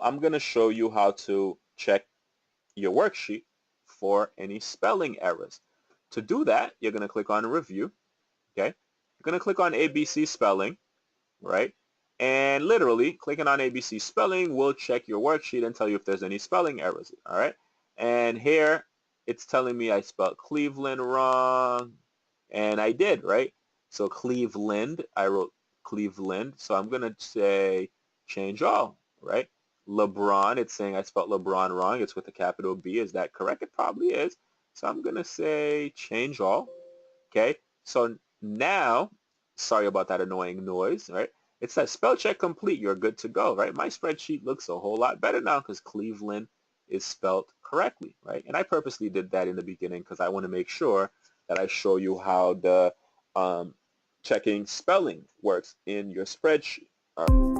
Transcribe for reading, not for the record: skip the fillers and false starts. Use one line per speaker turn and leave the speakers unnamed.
I'm going to show you how to check your worksheet for any spelling errors. To do that, you're going to click on Review. Okay, you're going to click on ABC Spelling, right? And literally, clicking on ABC Spelling will check your worksheet and tell you if there's any spelling errors. All right, and here it's telling me I spelled Cleveland wrong, and I did, right? So Cleveland, I wrote Cleveland, so I'm going to say change all, right? LeBron, it's saying I spelled LeBron wrong. It's with a capital B. Is that correct? It probably is. So I'm going to say change all. Okay, so now, sorry about that annoying noise, right? It says spell check complete. You're good to go, right? My spreadsheet looks a whole lot better now because Cleveland is spelled correctly, right? And I purposely did that in the beginning because I want to make sure that I show you how the checking spelling works in your spreadsheet. All right.